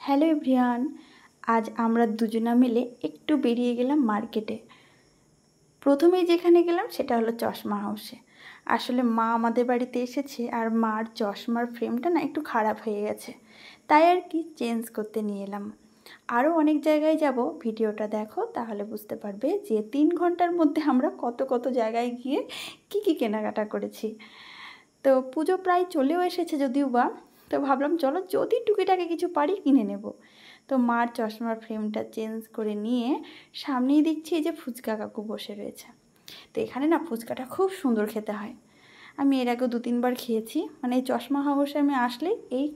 Hello everyone, আজ আমরা দুজনা মিলে একটু বেরিয়ে গেলাম মার্কেটে। প্রথমেই যেখানে গেলাম সেটা হলো চশমা হাউসে। আসলে মা আমাদের বাড়িতে এসেছে আর মার চশমার ফ্রেমটা না একটু খারাপ হয়ে গেছে, তাই আর কি চেঞ্জ করতে নিয়ে এলাম। আরও অনেক জায়গায় যাব, ভিডিওটা দেখো তাহলে বুঝতে পারবে যে 3 ঘন্টার মধ্যে আমরা কত কত জায়গায় গিয়ে কি কেনাকাটা করেছি। তো পুজো প্রায় চলেও এসেছে যদিও বা, তো ভাবলাম চলো যদি টুকিটাকে কিছু পারি কিনে নেব। তো মার চশমার ফ্রেমটা চেঞ্জ করে নিয়ে সামনেই দেখছি এই যে ফুচকা কাকু বসে রয়েছে। তো এখানে না ফুচকাটা খুব সুন্দর খেতে হয়। আমি এর আগেও 2-3 বার খেয়েছি, মানে এই চশমা হাউসে আমি আসলেই এই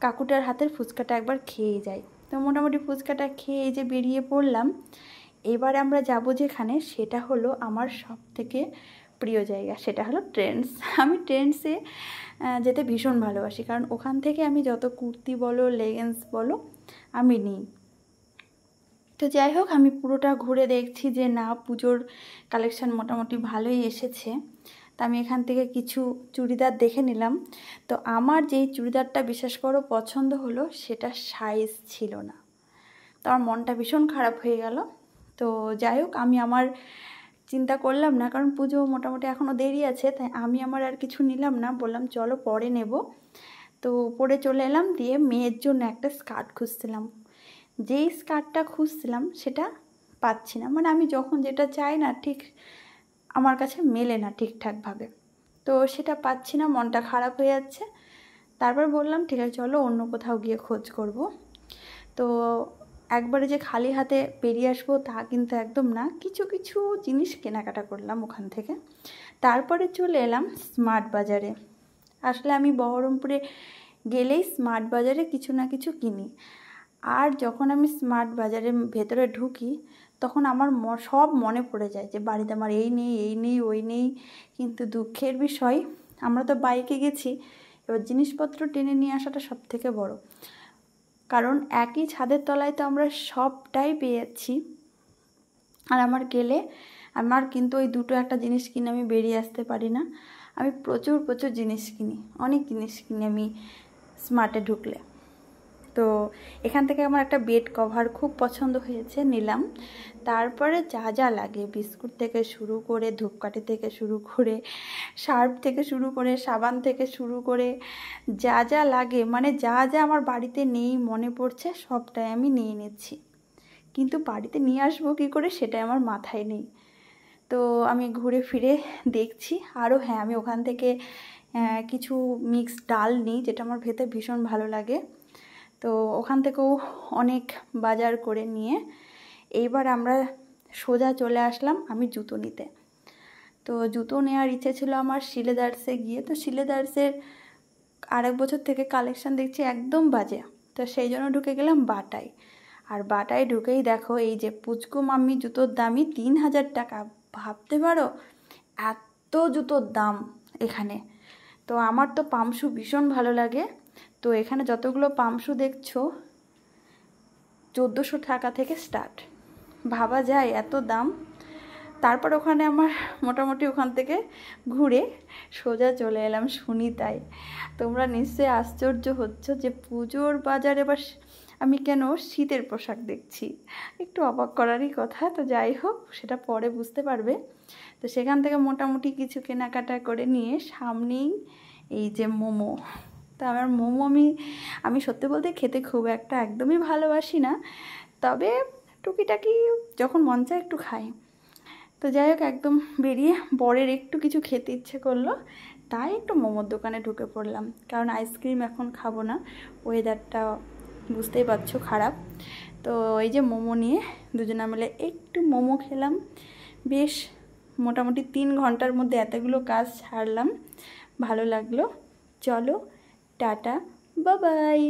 কাকুটার হাতের ফুচকাটা একবার খেয়ে যাই। তো মোটামুটি ফুচকাটা খেয়ে এই যে বেরিয়ে পড়লাম। এবার আমরা যাব যেখানে, সেটা হলো আমার সবথেকে প্রিয় জায়গা, সেটা হলো ট্রেন্ডস। আমি ট্রেন্ডসে যেতে ভীষণ ভালোবাসি, কারণ ওখান থেকে আমি যত কুর্তি বলো লেগিংস বলো আমি নিই। তো যাই হোক, আমি পুরোটা ঘুরে দেখছি যে না, পুজোর কালেকশান মোটামুটি ভালোই এসেছে। তো আমি এখান থেকে কিছু চুড়িদার দেখে নিলাম। তো আমার যেই চুড়িদারটা বিশেষ করে পছন্দ হলো সেটা সাইজ ছিল না, তো আমার মনটা ভীষণ খারাপ হয়ে গেল। তো যাই হোক, আমি আমার চিন্তা করলাম না, কারণ পুজো মোটামুটি এখনও দেরি আছে, তাই আমি আমার আর কিছু নিলাম না, বললাম চলো পরে নেব। তো পরে চলে এলাম, দিয়ে মেয়ের জন্য একটা স্কার্ট খুঁজছিলাম। যেই স্কার্টটা খুঁজছিলাম সেটা পাচ্ছি না, মানে আমি যখন যেটা চাই না ঠিক আমার কাছে মেলে না ঠিকঠাকভাবে। তো সেটা পাচ্ছি না, মনটা খারাপ হয়ে যাচ্ছে। তারপর বললাম ঠিক আছে চলো অন্য কোথাও গিয়ে খোঁজ করব। তো একবারে যে খালি হাতে বেরিয়ে আসবো তা কিন্তু একদম না, কিছু কিছু জিনিস কেনাকাটা করলাম ওখান থেকে। তারপরে চলে এলাম স্মার্ট বাজারে। আসলে আমি বহরমপুরে গেলেই স্মার্ট বাজারে কিছু না কিছু কিনি। আর যখন আমি স্মার্ট বাজারের ভেতরে ঢুকি তখন আমার সব মনে পড়ে যায় যে বাড়িতে আমার এই নেই ওই নেই। কিন্তু দুঃখের বিষয়, আমরা তো বাইকে গেছি, এবার জিনিসপত্র টেনে নিয়ে আসাটা সব থেকে বড়, কারণ একই ছাদের তলায় তো আমরা সবটাই পেয়ে যাচ্ছি। আর আমার কিন্তু ওই দুটো একটা জিনিস কিনে আমি বেরিয়ে আসতে পারি না। আমি প্রচুর জিনিস কিনি, অনেক জিনিস কিনি আমি স্মার্টে ঢুকলে। তো এখান থেকে আমার একটা বেড কভার খুব পছন্দ হয়েছে, নিলাম। তারপরে যা যা লাগে, বিস্কুট থেকে শুরু করে ধূপকাঠি থেকে শুরু করে সার্ফ থেকে শুরু করে সাবান থেকে শুরু করে যা যা লাগে, মানে যা যা আমার বাড়িতে নেই মনে পড়ছে সবটাই আমি নিয়ে নিচ্ছি। কিন্তু বাড়িতে নিয়ে আসবো কী করে সেটাই আমার মাথায় নেই। তো আমি ঘুরে ফিরে দেখছি আরও, হ্যাঁ আমি ওখান থেকে কিছু মিক্সড ডাল নিই, যেটা আমার খেতে ভীষণ ভালো লাগে। তো ওখান থেকেও অনেক বাজার করে নিয়ে এইবার আমরা সোজা চলে আসলাম আমি জুতো নিতে। তো জুতো নেওয়ার ইচ্ছে ছিল আমার শিলেদার্সে গিয়ে। তো শিলেদার্সের আরেক বছর থেকে কালেকশান দেখছি একদম বাজে, তো সেই জন্য ঢুকে গেলাম বাটায়। আর বাটায় ঢুকেই দেখো এই যে পুচকু মাম্মি জুতোর দামই 3000 টাকা। ভাবতে পারো এত জুতোর দাম এখানে। তো আমার তো পামশু ভীষণ ভালো লাগে, তো এখানে যতগুলো পামশু দেখছো 1400 টাকা থেকে স্টার্ট। ভাবা যায় এত দাম। তারপর ওখানে আমার মোটামুটি ওখান থেকে ঘুরে সোজা চলে এলাম সুনিতায়। তোমরা নিশ্চয়ই আশ্চর্য হচ্ছ যে পুজোর বাজারে এবার আমি কেন শীতের পোশাক দেখছি, একটু অবাক করারই কথা। তো যাই হোক, সেটা পরে বুঝতে পারবে। তো সেখান থেকে মোটামুটি কিছু কেনাকাটা করে নিয়ে সামনেই এই যে মোমো। তো আমার মোমো আমি সত্যি বলতে খেতে খুব একটা একদমই ভালোবাসি না, তবে টুকিটাকি যখন মন চায় একটু খাই। তো যাই হোক, একদম বেরিয়ে বরের একটু কিছু খেতে ইচ্ছে করলো, তাই একটু মোমোর দোকানে ঢুকে পড়লাম, কারণ আইসক্রিম এখন খাবো না, ওয়েদারটা বুঝতেই পারছো খারাপ। তো এই যে মোমো নিয়ে দুজনা মিলে একটু মোমো খেলাম। বেশ মোটামুটি 3 ঘন্টার মধ্যে এতগুলো কাজ ছাড়লাম, ভালো লাগলো। চলো টাটা, বাই বাই।